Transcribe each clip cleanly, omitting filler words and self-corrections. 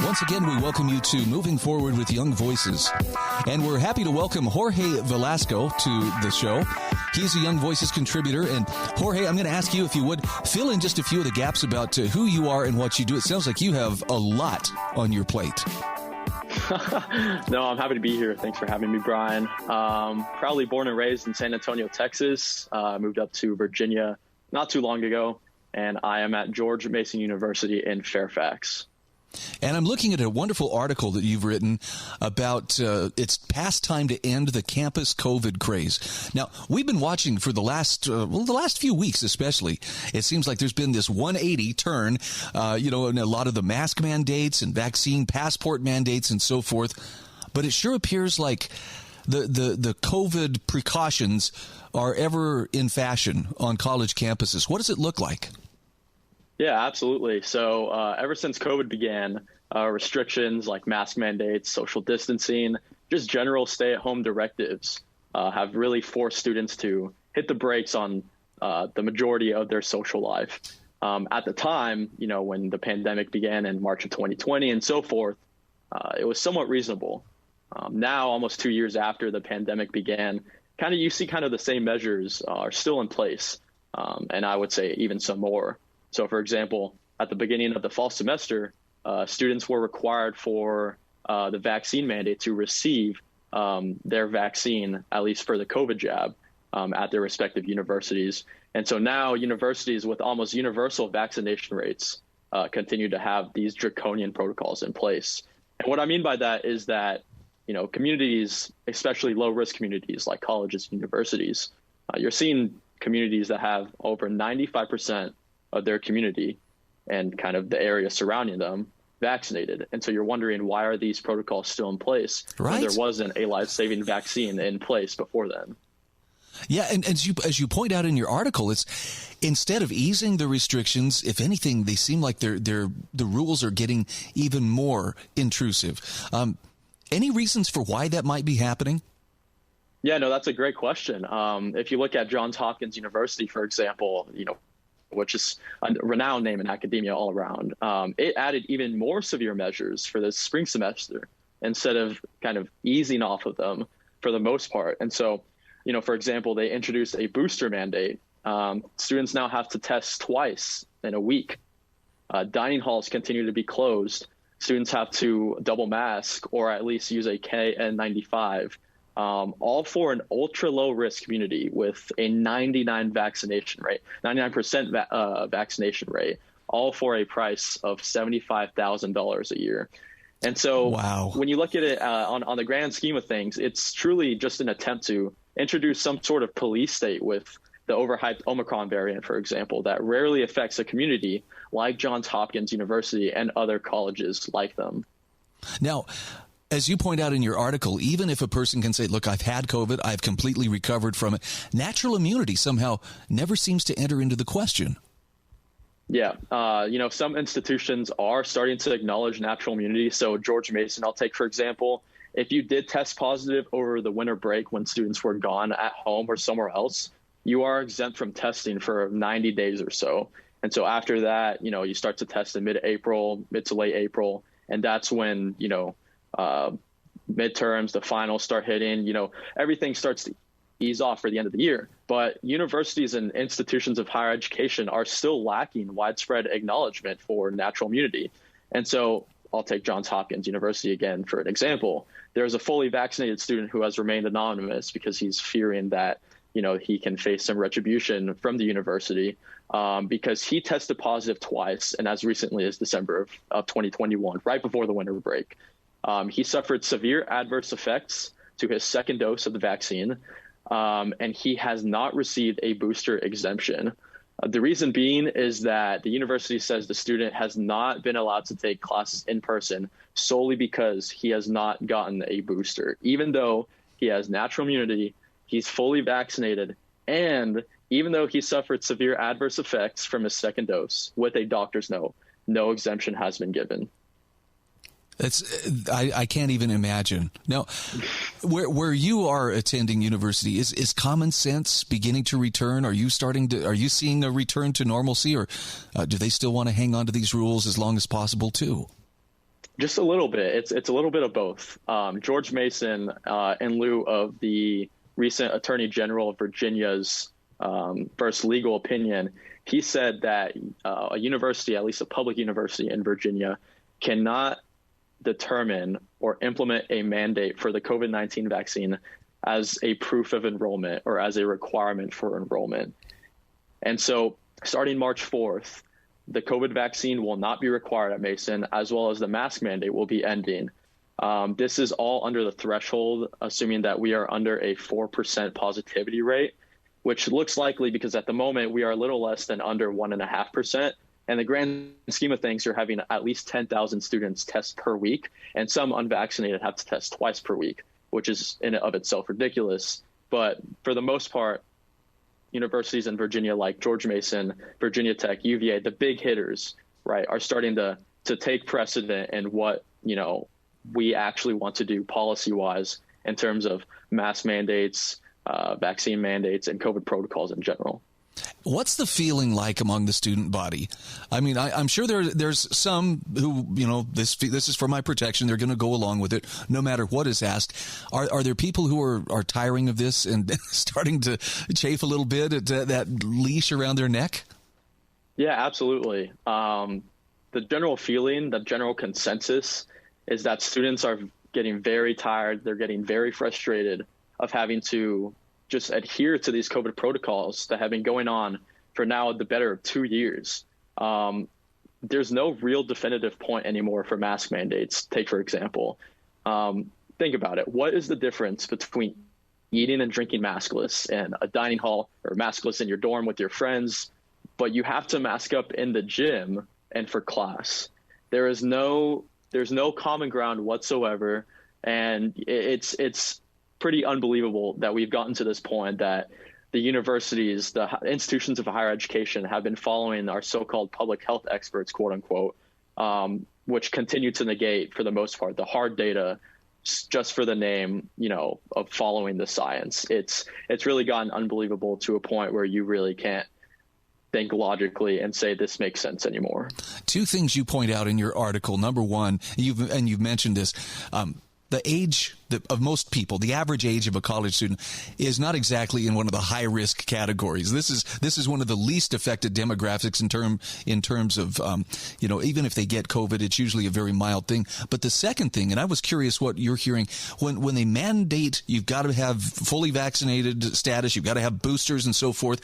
Once again, we welcome you to Moving Forward with Young Voices. And we're happy to welcome Jorge Velasco to the show. He's a Young Voices contributor. And Jorge, I'm going to ask you, if you would, fill in just a few of the gaps about who you are and what you do. It sounds like you have a lot on your plate. No, I'm happy to be here. Thanks for having me, Brian. Proudly born and raised in San Antonio, Texas. Moved up to Virginia not too long ago. And I am at George Mason University in Fairfax. And I'm looking at a wonderful article that you've written about it's past time to end the campus COVID craze. Now, we've been watching for the last few weeks especially. It seems like there's been this 180 turn, in a lot of the mask mandates and vaccine passport mandates and so forth. But it sure appears like the COVID precautions are ever in fashion on college campuses. What does it look like? Yeah, absolutely. So ever since COVID began, restrictions like mask mandates, social distancing, just general stay-at-home directives have really forced students to hit the brakes on the majority of their social life. At the time, when the pandemic began in March of 2020 and so forth, it was somewhat reasonable. Now, almost 2 years after the pandemic began, you see the same measures are still in place, and I would say even some more. So, for example, at the beginning of the fall semester, students were required for the vaccine mandate to receive their vaccine, at least for the COVID jab, at their respective universities. And so now universities with almost universal vaccination rates continue to have these draconian protocols in place. And what I mean by that is that, communities, especially low-risk communities like colleges and universities, you're seeing communities that have over 95% of their community and the area surrounding them vaccinated. And so you're wondering, why are these protocols still in place when there wasn't a life-saving vaccine in place before then? Yeah, and as you point out in your article, it's instead of easing the restrictions, if anything, they seem like the rules are getting even more intrusive. Any reasons for why that might be happening? Yeah, no, that's a great question. If you look at Johns Hopkins University, for example, which is a renowned name in academia all around, it added even more severe measures for the spring semester instead of easing off of them for the most part. And so, for example, they introduced a booster mandate. Students now have to test twice in a week. Dining halls continue to be closed. Students have to double mask or at least use a KN95. All for an ultra low risk community with a 99% vaccination rate, all for a price of $75,000 a year. And so when you look at it on the grand scheme of things, it's truly just an attempt to introduce some sort of police state with the overhyped Omicron variant, for example, that rarely affects a community like Johns Hopkins University and other colleges like them. Now, as you point out in your article, even if a person can say, look, I've had COVID, I've completely recovered from it, natural immunity somehow never seems to enter into the question. Yeah. Some institutions are starting to acknowledge natural immunity. So George Mason, I'll take, for example, if you did test positive over the winter break when students were gone at home or somewhere else, you are exempt from testing for 90 days or so. And so after that, you start to test in mid to late April. And that's when, midterms, the finals start hitting, everything starts to ease off for the end of the year. But universities and institutions of higher education are still lacking widespread acknowledgement for natural immunity. And so I'll take Johns Hopkins University again for an example. There's a fully vaccinated student who has remained anonymous because he's fearing that, he can face some retribution from the university because he tested positive twice, and as recently as December of 2021, right before the winter break. He suffered severe adverse effects to his second dose of the vaccine, and he has not received a booster exemption. The reason being is that the university says the student has not been allowed to take classes in person solely because he has not gotten a booster, even though he has natural immunity, he's fully vaccinated, and even though he suffered severe adverse effects from his second dose with a doctor's note, no exemption has been given. I can't even imagine. Now, where you are attending university, is common sense beginning to return? Are you seeing a return to normalcy, or do they still want to hang on to these rules as long as possible too? Just a little bit. It's a little bit of both. George Mason, in lieu of the recent Attorney General of Virginia's first legal opinion, he said that a university, at least a public university in Virginia, cannot determine or implement a mandate for the COVID-19 vaccine as a proof of enrollment or as a requirement for enrollment. And so starting March 4th, the COVID vaccine will not be required at Mason, as well as the mask mandate will be ending. This is all under the threshold, assuming that we are under a 4% positivity rate, which looks likely because at the moment we are a little less than under 1.5%. And the grand scheme of things, you're having at least 10,000 students test per week, and some unvaccinated have to test twice per week, which is in and of itself ridiculous. But for the most part, universities in Virginia like George Mason, Virginia Tech, UVA, the big hitters, right, are starting to take precedent in what, we actually want to do policy-wise in terms of mask mandates, vaccine mandates, and COVID protocols in general. What's the feeling like among the student body? I mean, I'm sure there's some who, this is for my protection. They're going to go along with it no matter what is asked. Are there people who are tiring of this and starting to chafe a little bit at that leash around their neck? Yeah, absolutely. The general feeling, the general consensus is that students are getting very tired. They're getting very frustrated of having to just adhere to these COVID protocols that have been going on for now the better of 2 years. There's no real definitive point anymore for mask mandates. Take, for example, think about it. What is the difference between eating and drinking maskless in a dining hall or maskless in your dorm with your friends, but you have to mask up in the gym and for class? There's no common ground whatsoever. And it's pretty unbelievable that we've gotten to this point that the universities, the institutions of higher education have been following our so-called public health experts, quote unquote, which continue to negate, for the most part, the hard data just for the name, of following the science. It's really gotten unbelievable to a point where you really can't think logically and say this makes sense anymore. Two things you point out in your article. Number one, you've mentioned this, the age of most people, the average age of a college student, is not exactly in one of the high risk categories. This is one of the least affected demographics in terms of even if they get COVID, it's usually a very mild thing. But the second thing, and I was curious what you're hearing, when they mandate you've got to have fully vaccinated status, you've got to have boosters and so forth.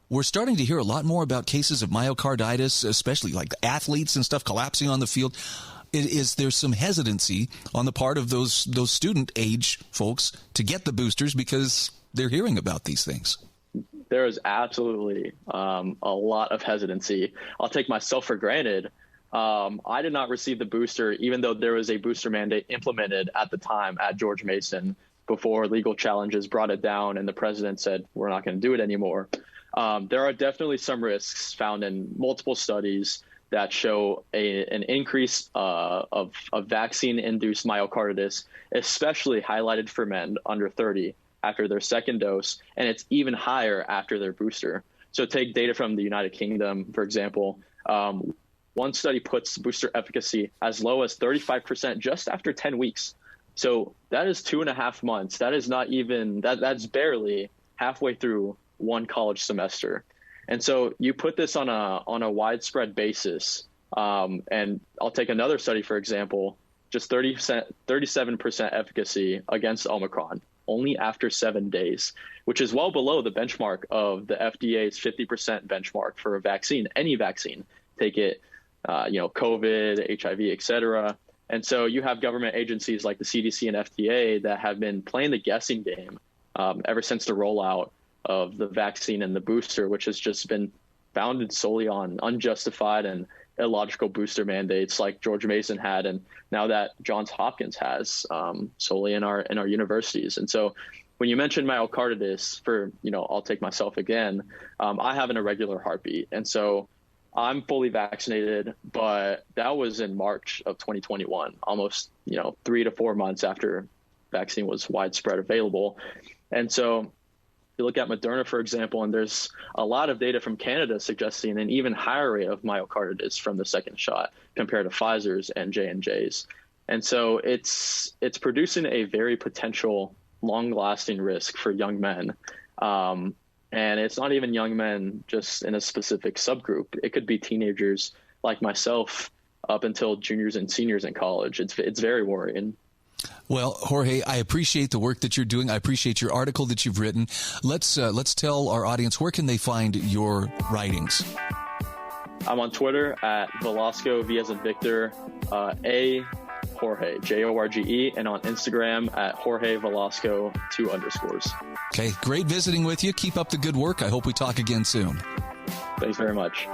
We're starting to hear a lot more about cases of myocarditis, especially like athletes and stuff collapsing on the field. Is there some hesitancy on the part of those student age folks to get the boosters because they're hearing about these things? There is absolutely a lot of hesitancy. I'll take myself for granted. I did not receive the booster, even though there was a booster mandate implemented at the time at George Mason before legal challenges brought it down and the president said, we're not going to do it anymore. There are definitely some risks found in multiple studies that show an increase of vaccine-induced myocarditis, especially highlighted for men under 30 after their second dose, and it's even higher after their booster. So take data from the United Kingdom, for example. One study puts booster efficacy as low as 35% just after 10 weeks. So that is 2.5 months. That is not even, that's barely halfway through one college semester. And so you put this on a widespread basis, and I'll take another study, for example, just 37% efficacy against Omicron, only after 7 days, which is well below the benchmark of the FDA's 50% benchmark for a vaccine, any vaccine, take it, COVID, HIV, et cetera. And so you have government agencies like the CDC and FDA that have been playing the guessing game ever since the rollout of the vaccine and the booster, which has just been founded solely on unjustified and illogical booster mandates like George Mason had, and now that Johns Hopkins has solely in our universities. And so when you mention myocarditis, I'll take myself again, I have an irregular heartbeat. And so I'm fully vaccinated, but that was in March of 2021, almost, 3 to 4 months after vaccine was widespread available. And so you look at Moderna, for example, and there's a lot of data from Canada suggesting an even higher rate of myocarditis from the second shot compared to Pfizer's and J&J's. And so it's producing a very potential long-lasting risk for young men. And it's not even young men just in a specific subgroup. It could be teenagers like myself up until juniors and seniors in college. It's very worrying. Well, Jorge, I appreciate the work that you're doing. I appreciate your article that you've written. Let's tell our audience, where can they find your writings? I'm on Twitter at Velasco, V as in Victor, A Jorge, Jorge, and on Instagram at Jorge Velasco, 2_. Okay, great visiting with you. Keep up the good work. I hope we talk again soon. Thanks very much.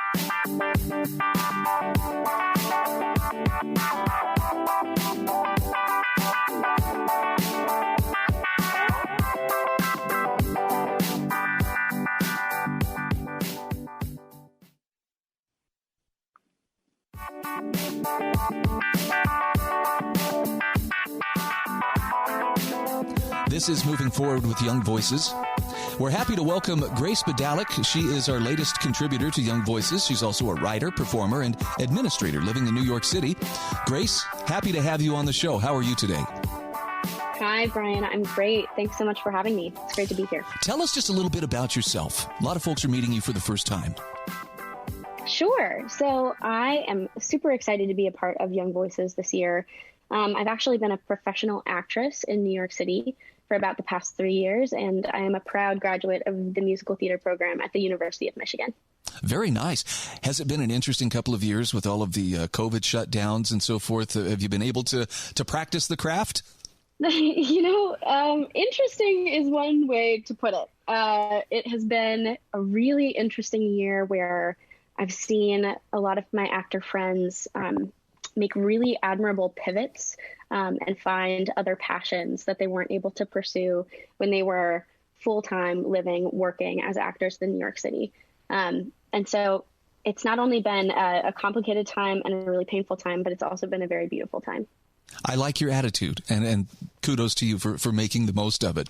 This is Moving Forward with Young Voices. We're happy to welcome Grace Bydalek. She is our latest contributor to Young Voices. She's also a writer, performer, and administrator living in New York City. Grace, happy to have you on the show. How are you today? Hi, Brian. I'm great. Thanks so much for having me. It's great to be here. Tell us just a little bit about yourself. A lot of folks are meeting you for the first time. Sure. So I am super excited to be a part of Young Voices this year. I've actually been a professional actress in New York City for about the past 3 years, and I am a proud graduate of the musical theater program at the University of Michigan. Very nice. Has it been an interesting couple of years with all of the COVID shutdowns and so forth? Have you been able to practice the craft? Interesting is one way to put it. It has been a really interesting year where I've seen a lot of my actor friends make really admirable pivots and find other passions that they weren't able to pursue when they were full-time working as actors in New York City. And so it's not only been a complicated time and a really painful time, but it's also been a very beautiful time. I like your attitude, and kudos to you for making the most of it.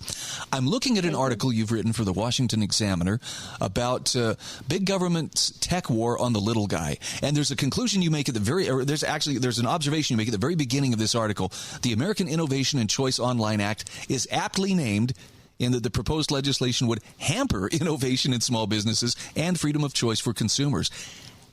I'm looking at an article you've written for the Washington Examiner about big government's tech war on the little guy. And there's a conclusion you make at there's an observation you make at the very beginning of this article. The American Innovation and Choice Online Act is aptly named in that the proposed legislation would hamper innovation in small businesses and freedom of choice for consumers.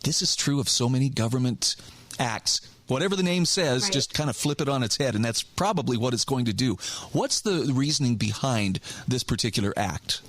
This is true of so many government acts. Whatever the name says, right, just kind of flip it on its head, and that's probably what it's going to do. What's the reasoning behind this particular act?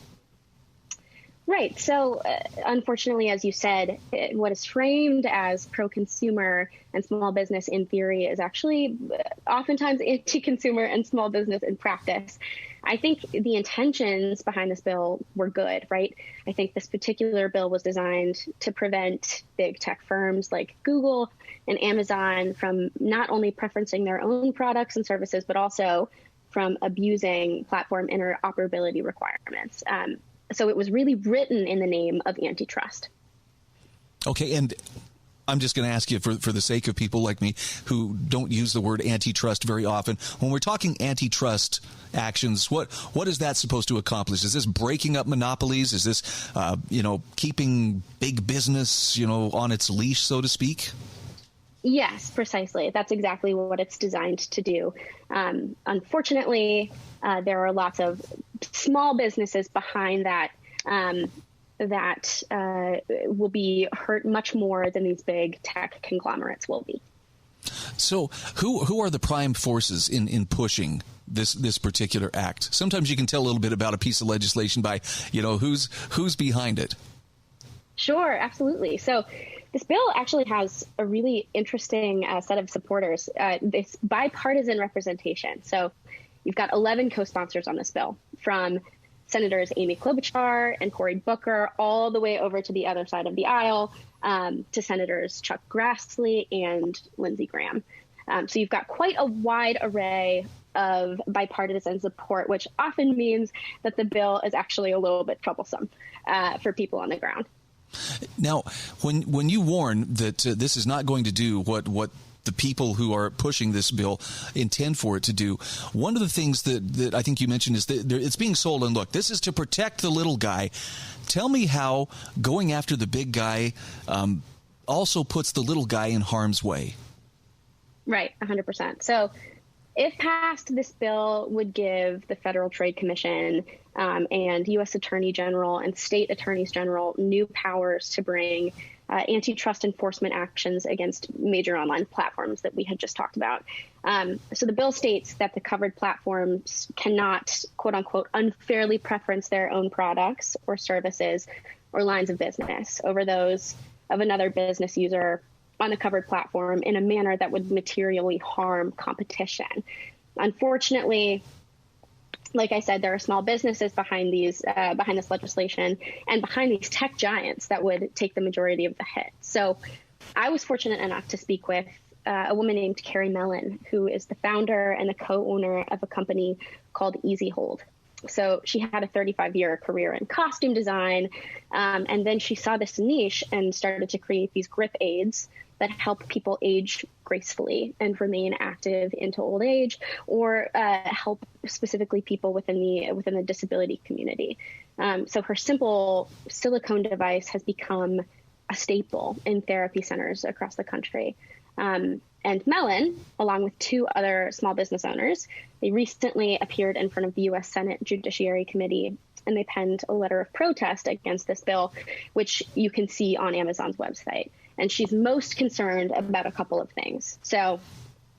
Right. So, unfortunately, as you said, what is framed as pro-consumer and small business in theory is actually oftentimes anti-consumer and small business in practice. I think the intentions behind this bill were good, right? I think this particular bill was designed to prevent big tech firms like Google and Amazon from not only preferencing their own products and services, but also from abusing platform interoperability requirements. So it was really written in the name of antitrust. Okay, and I'm just going to ask you for the sake of people like me who don't use the word antitrust very often. When we're talking antitrust actions, what is that supposed to accomplish? Is this breaking up monopolies? Is this, keeping big business, on its leash, so to speak? Yes, precisely. That's exactly what it's designed to do. Unfortunately, there are lots of small businesses behind that that will be hurt much more than these big tech conglomerates will be. So who are the prime forces in pushing this particular act? Sometimes you can tell a little bit about a piece of legislation by, who's behind it. Sure, absolutely. So this bill actually has a really interesting set of supporters. It's bipartisan representation. So you've got 11 co-sponsors on this bill, from Senators Amy Klobuchar and Cory Booker all the way over to the other side of the aisle, to Senators Chuck Grassley and Lindsey Graham. So you've got quite a wide array of bipartisan support, which often means that the bill is actually a little bit troublesome for people on the ground. Now, when you warn that this is not going to do what the people who are pushing this bill intend for it to do, one of the things that I think you mentioned is that it's being sold, and look, this is to protect the little guy. Tell me how going after the big guy also puts the little guy in harm's way. Right, 100%. So if passed, this bill would give the Federal Trade Commission and U.S. Attorney General and state attorneys general new powers to bring antitrust enforcement actions against major online platforms that we had just talked about. So the bill states that the covered platforms cannot, quote unquote, unfairly preference their own products or services or lines of business over those of another business user on the covered platform in a manner that would materially harm competition. Unfortunately, like I said, there are small businesses behind this legislation and behind these tech giants that would take the majority of the hit. So I was fortunate enough to speak with a woman named Carrie Mellon, who is the founder and the co-owner of a company called Easy Hold. So she had a 35-year career in costume design, and then she saw this niche and started to create these grip aids that help people age gracefully and remain active into old age, or help specifically people within the disability community. So her simple silicone device has become a staple in therapy centers across the country. And Mellon, along with two other small business owners, they recently appeared in front of the U.S. Senate Judiciary Committee, and they penned a letter of protest against this bill, which you can see on Amazon's website. And she's most concerned about a couple of things. So,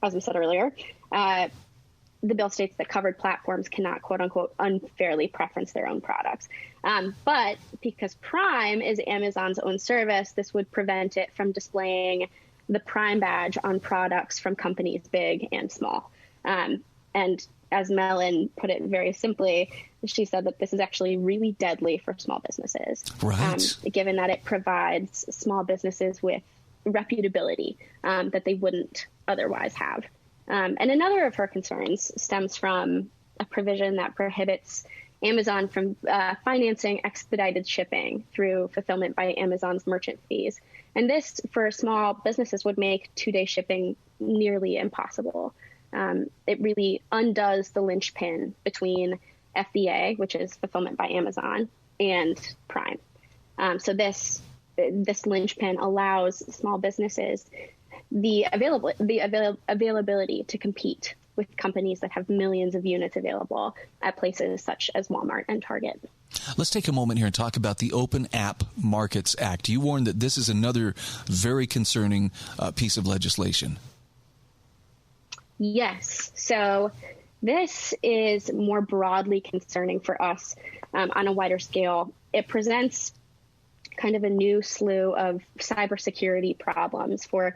as we said earlier, the bill states that covered platforms cannot, quote unquote, unfairly preference their own products. But because Prime is Amazon's own service, this would prevent it from displaying the Prime badge on products from companies big and small. And as Mellon put it very simply, she said that this is actually really deadly for small businesses, right? Given that it provides small businesses with reputability that they wouldn't otherwise have. And another of her concerns stems from a provision that prohibits Amazon from financing expedited shipping through fulfillment by Amazon's merchant fees. And this, for small businesses, would make two-day shipping nearly impossible. It really undoes the linchpin between FBA, which is fulfillment by Amazon, and Prime. So this linchpin allows small businesses the availability to compete with companies that have millions of units available at places such as Walmart and Target. Let's take a moment here and talk about the Open App Markets Act. You warned that this is another very concerning piece of legislation. Yes. So this is more broadly concerning for us on a wider scale. It presents kind of a new slew of cybersecurity problems for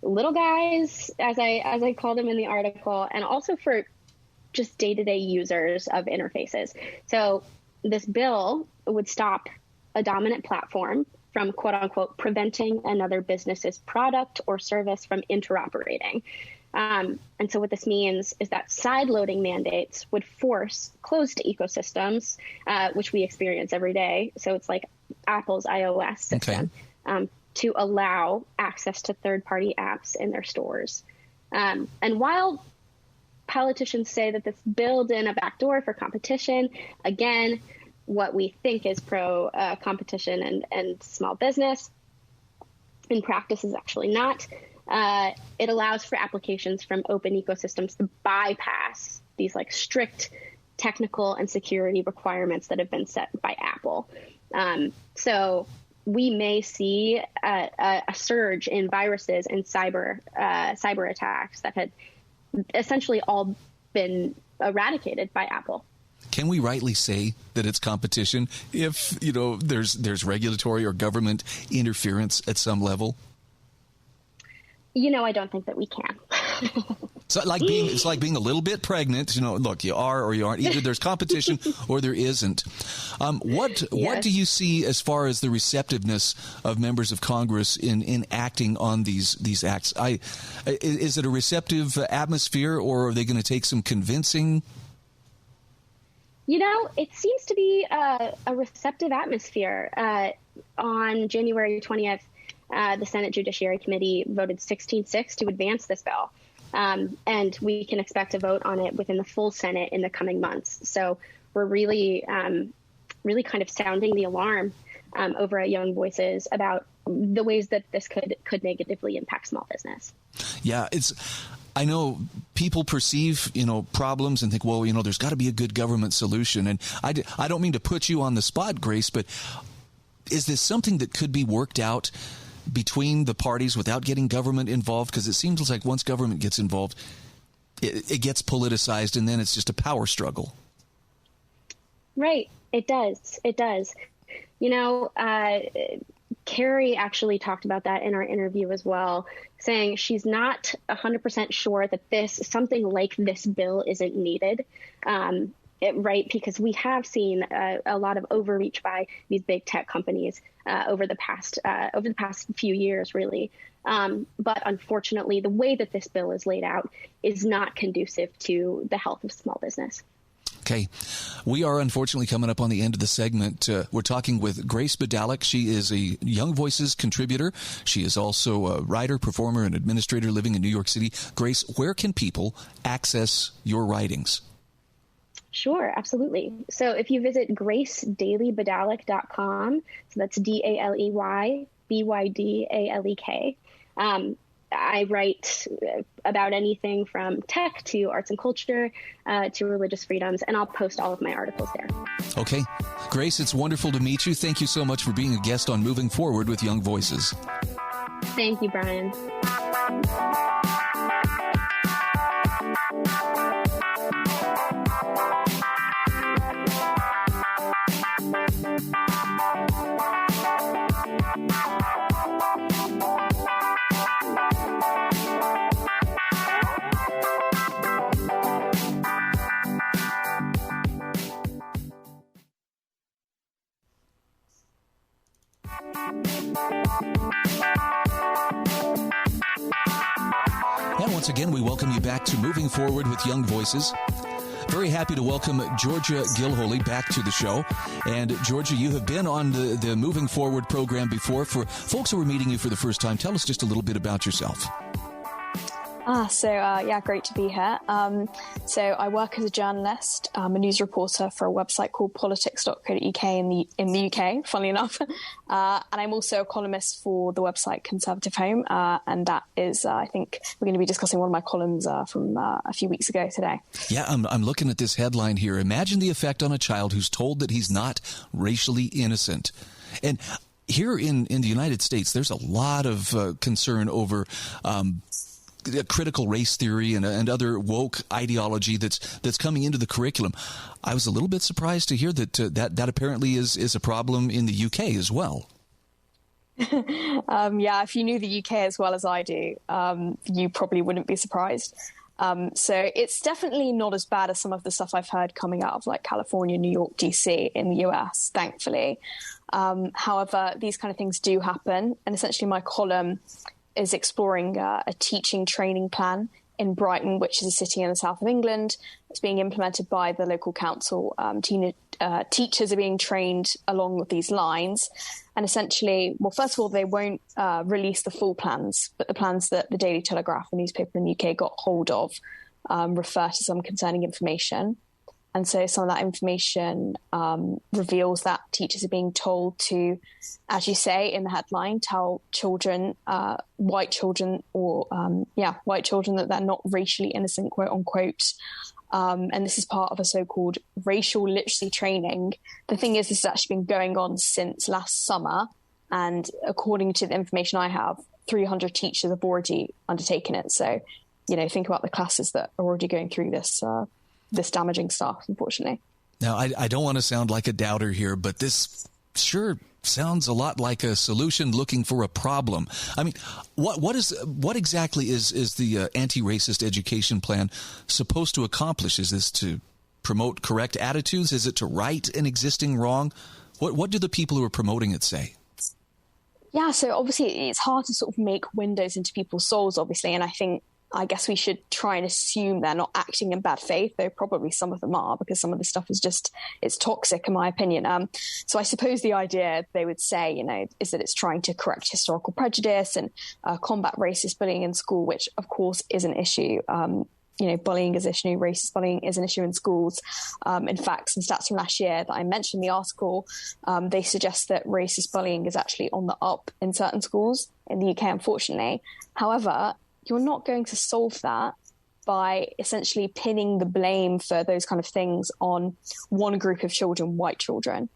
little guys, as I called them in the article, and also for just day-to-day users of interfaces. So this bill would stop a dominant platform from, quote unquote, preventing another business's product or service from interoperating. And so what this means is that side-loading mandates would force closed ecosystems, which we experience every day. So it's like Apple's iOS system, to allow access to third-party apps in their stores. And while politicians say that this builds in a backdoor for competition, again, what we think is pro-competition and small business, in practice is actually not. It allows for applications from open ecosystems to bypass these like strict technical and security requirements that have been set by Apple. So we may see a surge in viruses and cyber attacks that had essentially all been eradicated by Apple. Can we rightly say that it's competition if, there's regulatory or government interference at some level? I don't think that we can. It's like being a little bit pregnant. Look, you are or you aren't. Either there's competition or there isn't. What do you see as far as the receptiveness of members of Congress in acting on these acts? Is it a receptive atmosphere, or are they going to take some convincing? It seems to be a receptive atmosphere. On January 20th, the Senate Judiciary Committee voted 16-6 to advance this bill. And we can expect a vote on it within the full Senate in the coming months. So we're really kind of sounding the alarm over at Young Voices about the ways that this could negatively impact small business. Yeah, I know people perceive, problems and think, well, there's got to be a good government solution. And I don't mean to put you on the spot, Grace, but is this something that could be worked out between the parties without getting government involved? Because it seems like once government gets involved, it gets politicized, and then it's just a power struggle. Right. It does. Carrie actually talked about that in our interview as well, saying she's not 100% sure that something like this bill isn't needed. Right, because we have seen a lot of overreach by these big tech companies over the past few years, really. But unfortunately, the way that this bill is laid out is not conducive to the health of small business. Okay. We are unfortunately coming up on the end of the segment. We're talking with Grace Bydalek. She is a Young Voices contributor. She is also a writer, performer, and administrator living in New York City. Grace, where can people access your writings? Sure, absolutely. So if you visit gracedailybydalek.com, so that's DALEYBYDALEK, I write about anything from tech to arts and culture to religious freedoms, and I'll post all of my articles there. Okay. Grace, it's wonderful to meet you. Thank you so much for being a guest on Moving Forward with Young Voices. Thank you, Brian. And once again, we welcome you back to Moving Forward with Young Voices. Very happy to welcome Georgia Gilholy back to the show. And Georgia, you have been on the Moving Forward program before. For folks who are meeting you for the first time, tell us just a little bit about yourself. Great to be here. So I work as a journalist, a news reporter for a website called politics.co.uk in the UK, funnily enough. And I'm also a columnist for the website Conservative Home. And that is, I think we're going to be discussing one of my columns from a few weeks ago today. Yeah, I'm looking at this headline here. Imagine the effect on a child who's told that he's not racially innocent. And here in the United States, there's a lot of concern over critical race theory and other woke ideology that's coming into the curriculum. I was a little bit surprised to hear that apparently is a problem in the UK as well. If you knew the UK as well as I do, you probably wouldn't be surprised. So it's definitely not as bad as some of the stuff I've heard coming out of like California, New York, DC in the US, thankfully. However, these kind of things do happen. And essentially my column is exploring a teaching training plan in Brighton, which is a city in the south of England. It's being implemented by the local council. Teachers are being trained along with these lines. And essentially, well, first of all, they won't release the full plans, but the plans that the Daily Telegraph, the newspaper in the UK, got hold of refer to some concerning information. And so some of that information reveals that teachers are being told to, as you say in the headline, tell children, white children that they're not racially innocent, quote unquote. And this is part of a so-called racial literacy training. The thing is, this has actually been going on since last summer. And according to the information I have, 300 teachers have already undertaken it. So, think about the classes that are already going through this damaging stuff, unfortunately. Now, I don't want to sound like a doubter here, but this sure sounds a lot like a solution looking for a problem. I mean, what exactly is the anti-racist education plan supposed to accomplish? Is this to promote correct attitudes? Is it to right an existing wrong? What do the people who are promoting it say? Yeah, so obviously it's hard to sort of make windows into people's souls, obviously, and I think I guess we should try and assume they're not acting in bad faith, though probably some of them are, because some of the stuff is it's toxic, in my opinion. So I suppose the idea they would say, is that it's trying to correct historical prejudice and combat racist bullying in school, which of course is an issue. Bullying is an issue, racist bullying is an issue in schools. In fact, some stats from last year that I mentioned in the article, they suggest that racist bullying is actually on the up in certain schools in the UK, unfortunately. However, you're not going to solve that by essentially pinning the blame for those kind of things on one group of children, white children.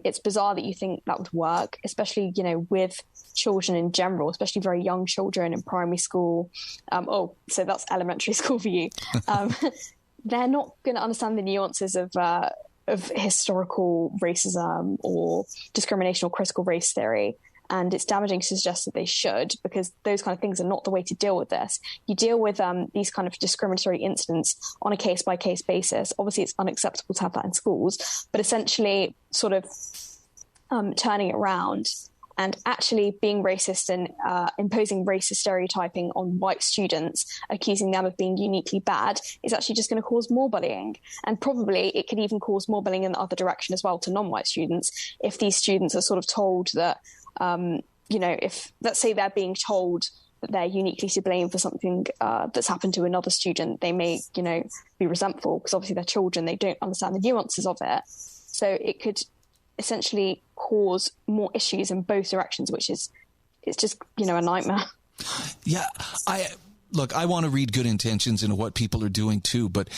It's bizarre that you think that would work, especially, with children in general, especially very young children in primary school. So that's elementary school for you. They're not going to understand the nuances of historical racism or discrimination or critical race theory. And it's damaging to suggest that they should, because those kind of things are not the way to deal with this. You deal with these kind of discriminatory incidents on a case-by-case basis. Obviously, it's unacceptable to have that in schools, but essentially sort of turning it around and actually being racist and imposing racist stereotyping on white students, accusing them of being uniquely bad, is actually just going to cause more bullying. And probably it could even cause more bullying in the other direction as well to non-white students, if these students are sort of told that, if, let's say, they're being told that they're uniquely to blame for something that's happened to another student, they may, be resentful because obviously they're children, they don't understand the nuances of it. So it could essentially cause more issues in both directions, it's just, a nightmare. Yeah, I want to read good intentions into what people are doing too, but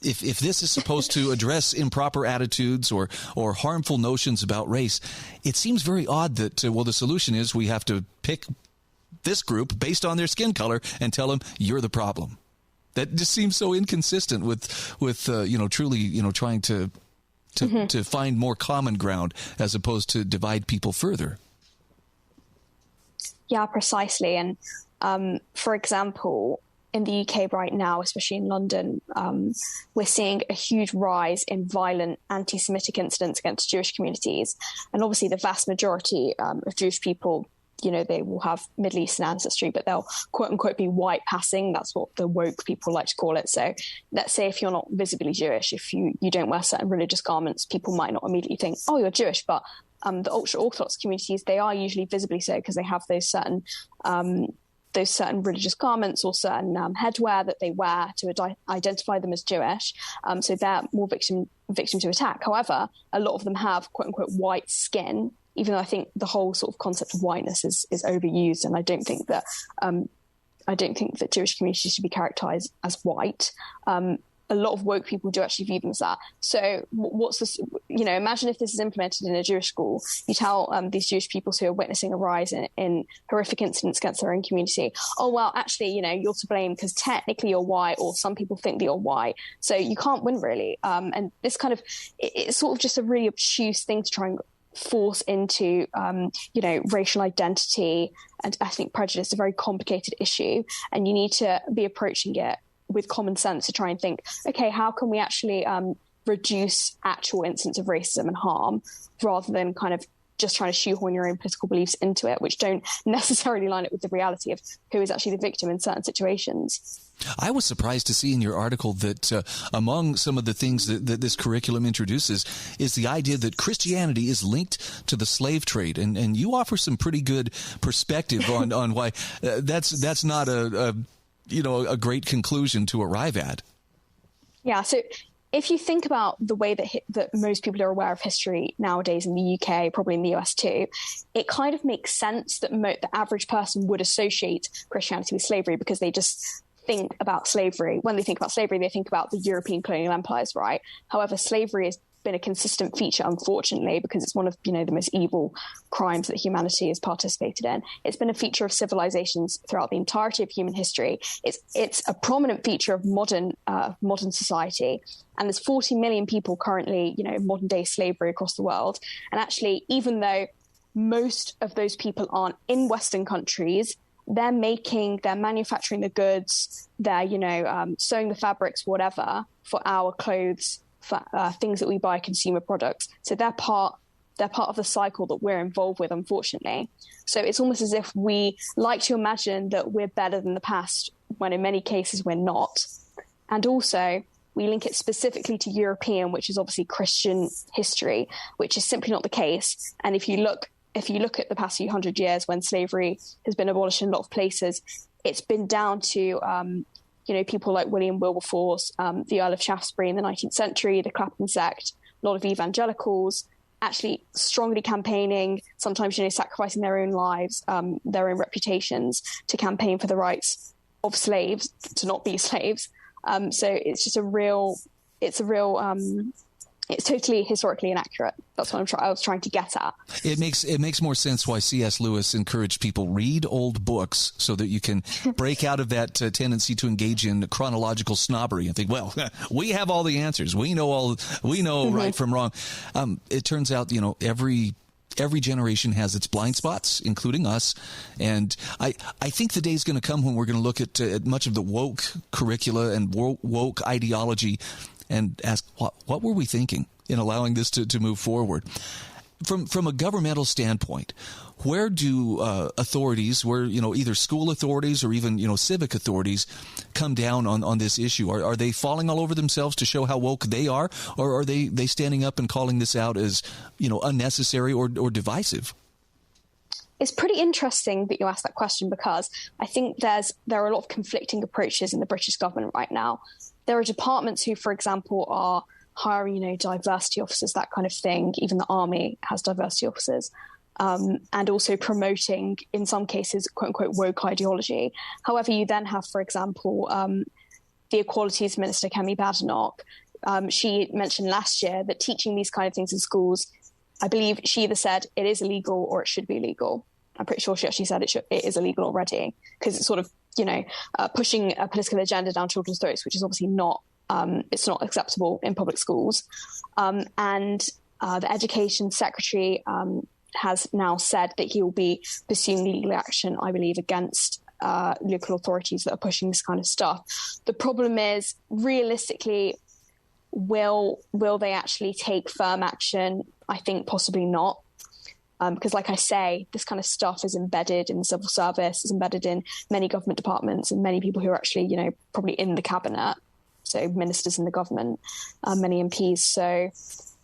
if this is supposed to address improper attitudes or harmful notions about race, it seems very odd that, the solution is we have to pick this group based on their skin color and tell them you're the problem. That just seems so inconsistent with truly, trying to find more common ground as opposed to divide people further. Yeah, precisely. And for example, in the UK right now, especially in London, we're seeing a huge rise in violent anti-Semitic incidents against Jewish communities. And obviously the vast majority of Jewish people, they will have Middle Eastern ancestry, but they'll quote unquote be white passing. That's what the woke people like to call it. So let's say if you're not visibly Jewish, if you don't wear certain religious garments, people might not immediately think, oh, you're Jewish. But the ultra-Orthodox communities, they are usually visibly so because they have those certain religious garments or certain headwear that they wear to identify them as Jewish. So they're more victim to attack. However, a lot of them have quote unquote white skin, even though I think the whole sort of concept of whiteness is overused. And I don't think that Jewish communities should be characterized as white. A lot of woke people do actually view them as that. So what's this, imagine if this is implemented in a Jewish school, you tell these Jewish people who are witnessing a rise in horrific incidents against their own community, oh, well, actually, you're to blame because technically you're white, or some people think that you're white. So you can't win really. And this kind of, it's sort of just a really obtuse thing to try and force into, racial identity and ethnic prejudice, a very complicated issue. And you need to be approaching it with common sense to try and think, okay, how can we actually reduce actual incidents of racism and harm, rather than kind of just trying to shoehorn your own political beliefs into it, which don't necessarily line up with the reality of who is actually the victim in certain situations. I was surprised to see in your article that among some of the things that this curriculum introduces is the idea that Christianity is linked to the slave trade. And you offer some pretty good perspective on why that's not a great conclusion to arrive at. Yeah, so if you think about the way that most people are aware of history nowadays in the UK, probably in the US too, it kind of makes sense that the average person would associate Christianity with slavery, because they just think about slavery. When they think about slavery, they think about the European colonial empires, right? However, slavery has been a consistent feature, unfortunately, because it's one of the most evil crimes that humanity has participated in. It's been a feature of civilizations throughout the entirety of human history. It's a prominent feature of modern society. And there's 40 million people currently, modern day slavery across the world. And actually, even though most of those people aren't in Western countries, they're manufacturing the goods, they're, sewing the fabrics, whatever, for our clothes, for things that we buy, consumer products. So they're part of the cycle that we're involved with, unfortunately. So it's almost as if we like to imagine that we're better than the past when in many cases we're not. And also, we link it specifically to European, which is obviously Christian history, which is simply not the case. And if you look at the past few hundred years when slavery has been abolished in a lot of places, it's been down to people like William Wilberforce, the Earl of Shaftesbury in the 19th century, the Clapham sect, a lot of evangelicals actually strongly campaigning, sometimes sacrificing their own lives, their own reputations to campaign for the rights of slaves to not be slaves. So it's just it's totally historically inaccurate. That's what I was trying to get at. It makes more sense why C.S. Lewis encouraged people read old books so that you can break out of that tendency to engage in chronological snobbery and think, well, we have all the answers. We know right from wrong. It turns out, every generation has its blind spots, including us. And I think the day is going to come when we're going to look at much of the woke curricula and woke ideology and ask, what were we thinking in allowing this to move forward? From a governmental standpoint, where do authorities, either school authorities or even, civic authorities come down on this issue? Are they falling all over themselves to show how woke they are? Or are they standing up and calling this out as, unnecessary or divisive? It's pretty interesting that you asked that question, because I think there are a lot of conflicting approaches in the British government right now. There are departments who, for example, are hiring, diversity officers, that kind of thing. Even the army has diversity officers, and also promoting, in some cases, quote unquote, woke ideology. However, you then have, for example, the Equalities Minister, Kemi Badenoch. She mentioned last year that teaching these kind of things in schools, I believe she either said it is illegal or it should be illegal. I'm pretty sure she actually said it is illegal already, because it's sort of, pushing a political agenda down children's throats, which is obviously not, it's not acceptable in public schools. And the Education Secretary has now said that he will be pursuing legal action, I believe, against local authorities that are pushing this kind of stuff. The problem is, realistically, will they actually take firm action? I think possibly not. Because like I say, this kind of stuff is embedded in the civil service, is embedded in many government departments and many people who are actually, probably in the cabinet. So ministers in the government, many MPs. So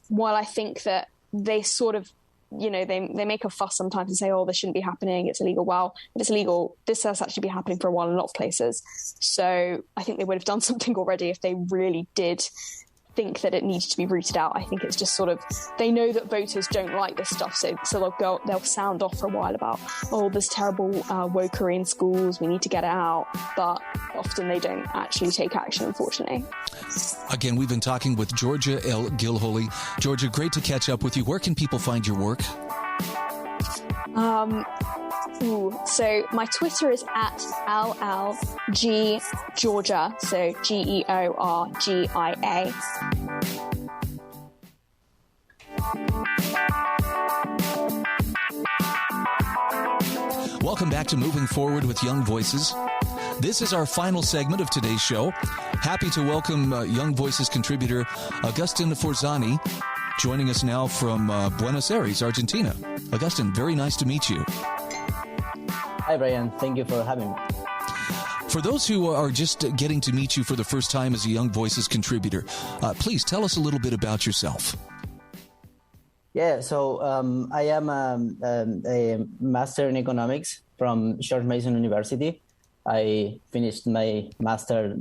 while I think that they sort of, they make a fuss sometimes and say, oh, this shouldn't be happening, it's illegal. Well, if it's illegal, this has actually been happening for a while in a lot of places. So I think they would have done something already if they really did think that it needs to be rooted out. I think it's just sort of, they know that voters don't like this stuff, so they'll sound off for a while about, oh, there's terrible wokery in schools, we need to get it out, but often they don't actually take action, unfortunately. Again, we've been talking with Georgia L. Gilholy. Georgia, great to catch up with you. Where can people find your work? So my Twitter is at @LLGeorgia, so GEORGIA. Welcome back to Moving Forward with Young Voices. This is our final segment of today's show. Happy to welcome Young Voices contributor Augustine Forzani, joining us now from Buenos Aires, Argentina. Augustine, very nice to meet you. Hi, Brian. Thank you for having me. For those who are just getting to meet you for the first time as a Young Voices contributor, please tell us a little bit about yourself. Yeah, so I am a master in economics from George Mason University. I finished my master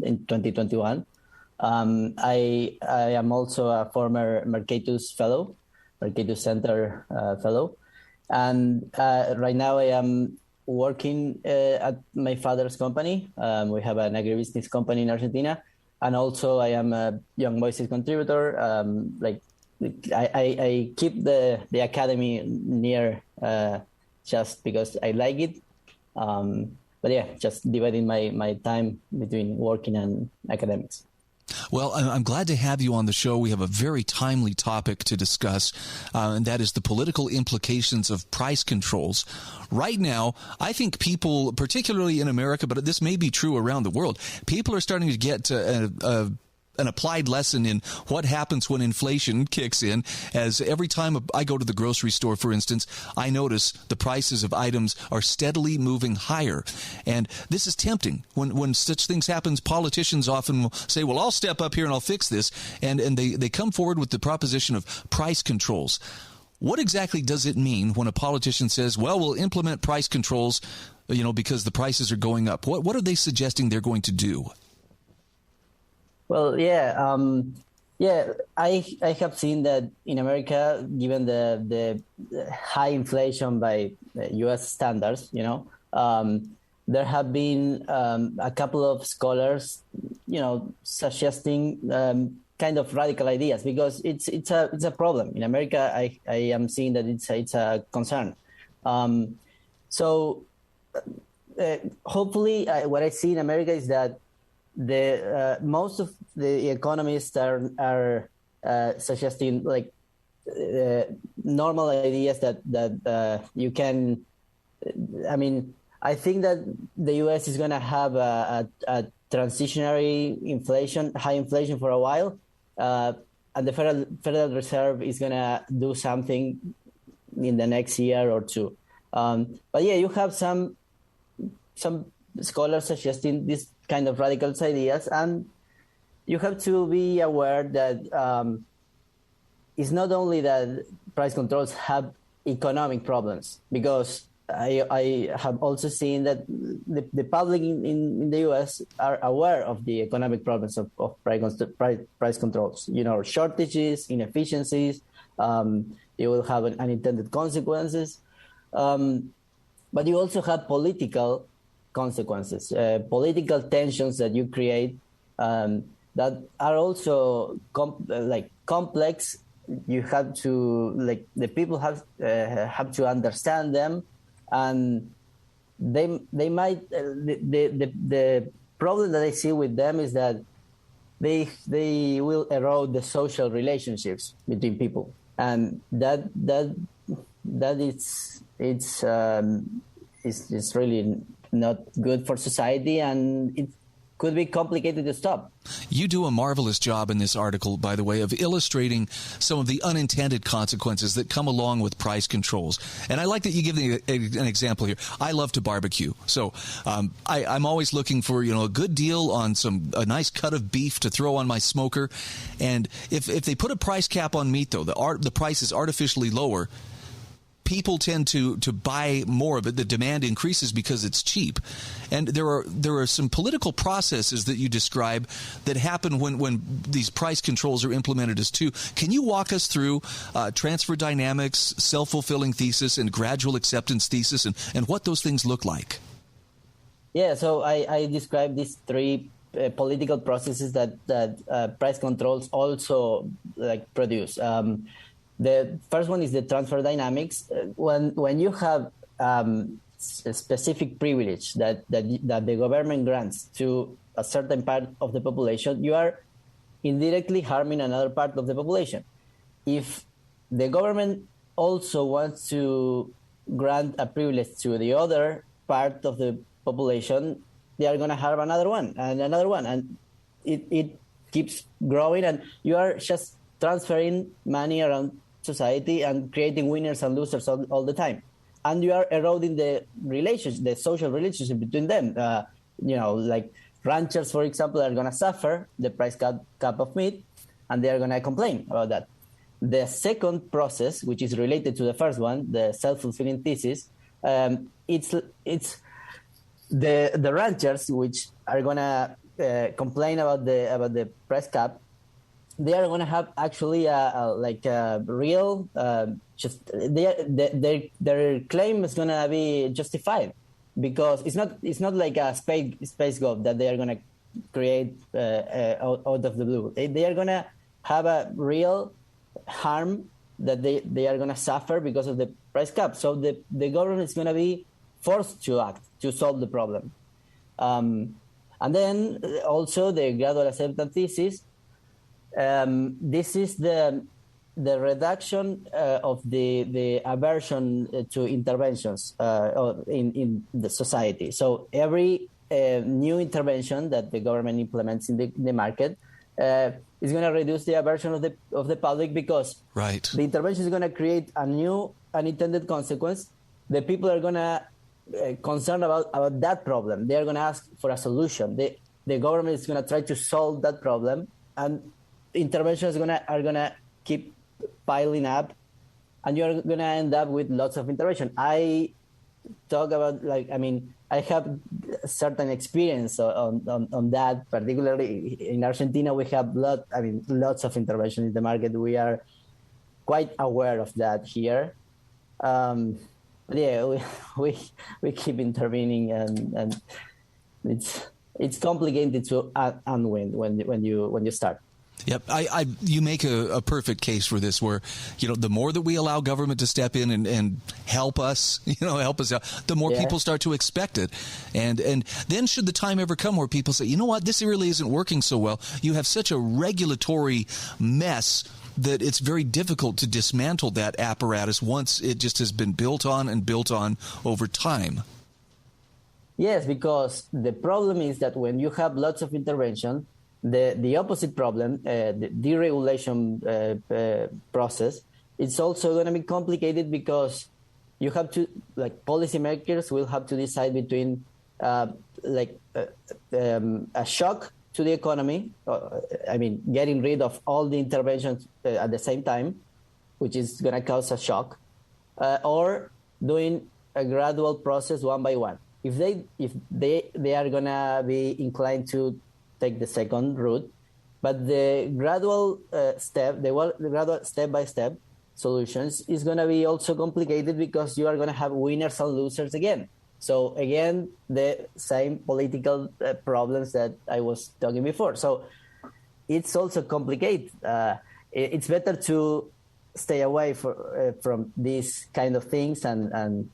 in 2021. I am also a former Mercatus Fellow, Mercatus Center Fellow. And right now I am working at my father's company. We have an agribusiness company in Argentina. And also I am a Young Voices contributor. I keep the academy near just because I like it. But yeah, just dividing my time between working and academics. Well, I'm glad to have you on the show. We have a very timely topic to discuss, and that is the political implications of price controls. Right now, I think people, particularly in America, but this may be true around the world, people are starting to get a an applied lesson in what happens when inflation kicks in, as every time I go to the grocery store, for instance, I notice the prices of items are steadily moving higher. And this is tempting. When such things happen, politicians often will say, well, I'll step up here and I'll fix this. And they come forward with the proposition of price controls. What exactly does it mean when a politician says, well, we'll implement price controls, because the prices are going up? What are they suggesting they're going to do? Well, I have seen that in America, given the high inflation by U.S. standards, there have been a couple of scholars, suggesting kind of radical ideas, because it's a problem in America. I am seeing that it's a concern. Hopefully, what I see in America is that the most of the economists are suggesting normal ideas that you can. I mean, I think that the U.S. is going to have a transitionary inflation, high inflation for a while, and the Federal Reserve is going to do something in the next year or two. But you have some scholars suggesting this kind of radical ideas, and you have to be aware that it's not only that price controls have economic problems, because I have also seen that the public in the U.S. are aware of the economic problems of price controls. Shortages, inefficiencies, you will have unintended consequences. But you also have political consequences, political tensions that you create that are also complex. You have to the people have to understand them, and they might the problem that I see with them is that they will erode the social relationships between people, and that it's really not good for society, and it could be complicated to stop. You do a marvelous job in this article, by the way, of illustrating some of the unintended consequences that come along with price controls. And I like that you give an example here. I love to barbecue. So I'm always looking for, a good deal on a nice cut of beef to throw on my smoker. And if they put a price cap on meat, though, the price is artificially lower, people tend to buy more of it. The demand increases because it's cheap. And there are some political processes that you describe that happen when these price controls are implemented as too. Can you walk us through transfer dynamics, self-fulfilling thesis, and gradual acceptance thesis, and what those things look like? Yeah, so I describe these three political processes that price controls also produce. The first one is the transfer dynamics. When you have a specific privilege that the government grants to a certain part of the population, you are indirectly harming another part of the population. If the government also wants to grant a privilege to the other part of the population, they are going to harm another one, and it keeps growing, and you are just transferring money around society and creating winners and losers all the time, and you are eroding the social relationship between them. Ranchers, for example, are going to suffer the price cap of meat, and they are going to complain about that. The second process, which is related to the first one, the self-fulfilling thesis, it's the ranchers, which are going to complain about the price cap. They are going to have actually a real their claim is going to be justified, because it's not like a space goat that they are going to create out of the blue. They are going to have a real harm that they are going to suffer because of the price cap. So the government is going to be forced to act to solve the problem. And then also the gradual acceptance thesis. This is the reduction of the aversion to interventions in the society. So every new intervention that the government implements in the market it's going to reduce the aversion of the public, because right. the intervention is going to create a new unintended consequence. The people are going to concerned about that problem. They are going to ask for a solution. The government is going to try to solve that problem, and interventions are going to keep piling up, and you're going to end up with lots of intervention. I talk about, I have certain experience on that. Particularly in Argentina, we have lots of intervention in the market. We are quite aware of that here. Yeah, we keep intervening, and it's complicated to unwind when you start. Yep, you make a perfect case for this, where the more that we allow government to step in and help us, help us out, the more people start to expect it, and then should the time ever come where people say, you know what, this really isn't working so well, you have such a regulatory mess that it's very difficult to dismantle that apparatus once it just has been built on over time. Yes, because the problem is that when you have lots of intervention, the opposite problem, the deregulation process, it's also going to be complicated, because you have to, policymakers will have to decide between a shock to the economy, getting rid of all the interventions at the same time, which is going to cause a shock, or doing a gradual process one by one. If they are going to be inclined to take the second route, but the gradual step-by-step solutions is going to be also complicated, because you are going to have winners and losers again. So again, the same political problems that I was talking before. So it's also complicated. It's better to stay away from these kind of things and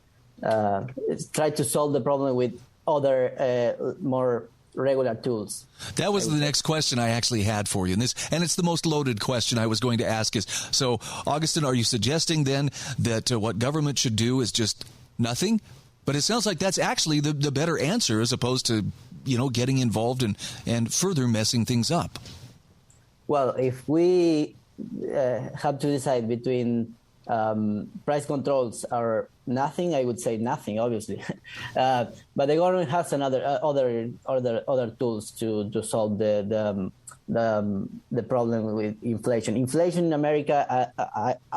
try to solve the problem with other more regular tools. That was the next question I actually had for you. And it's the most loaded question I was going to ask is, so Augustine, are you suggesting then that what government should do is just nothing? But it sounds like that's actually the better answer, as opposed to, getting involved and further messing things up. Well, if we have to decide between price controls or nothing, I would say nothing, obviously. But the government has other tools to solve the problem with inflation. Inflation in America,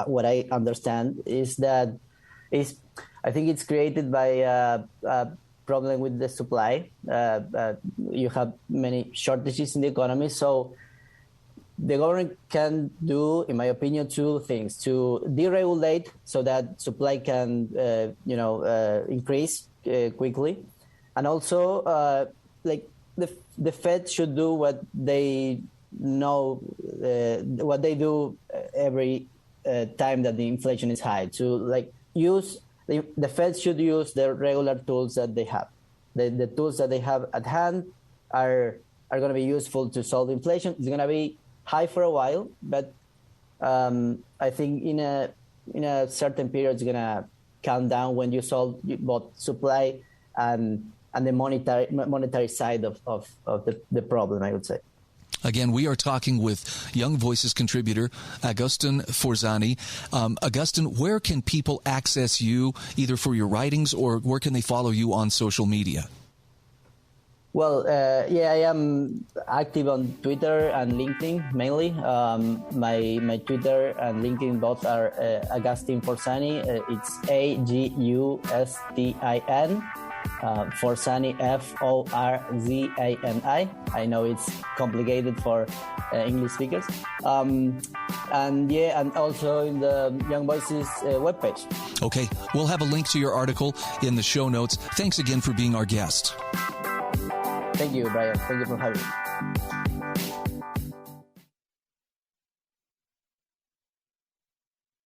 what I understand is that I think it's created by a problem with the supply. You have many shortages in the economy, so the government can do, in my opinion, two things: to deregulate so that supply can, increase quickly, and also, the Fed should do what they know, what they do every time that the inflation is high. To use the Fed should use the regular tools that they have. The tools that they have at hand are going to be useful to solve inflation. It's going to be high for a while, but I think in a certain period it's going to calm down when you solve both supply and the monetary side of the problem, I would say. Again, we are talking with Young Voices contributor Agustin Forzani. Agustin, where can people access you, either for your writings or where can they follow you on social media? Well, I am active on Twitter and LinkedIn mainly. My Twitter and LinkedIn both are Agustin Forzani. It's Agustin. Forzani, Forzani. I know it's complicated for English speakers. And also in the Young Voices webpage. Okay, we'll have a link to your article in the show notes. Thanks again for being our guest. Thank you, Brian. Thank you for having me.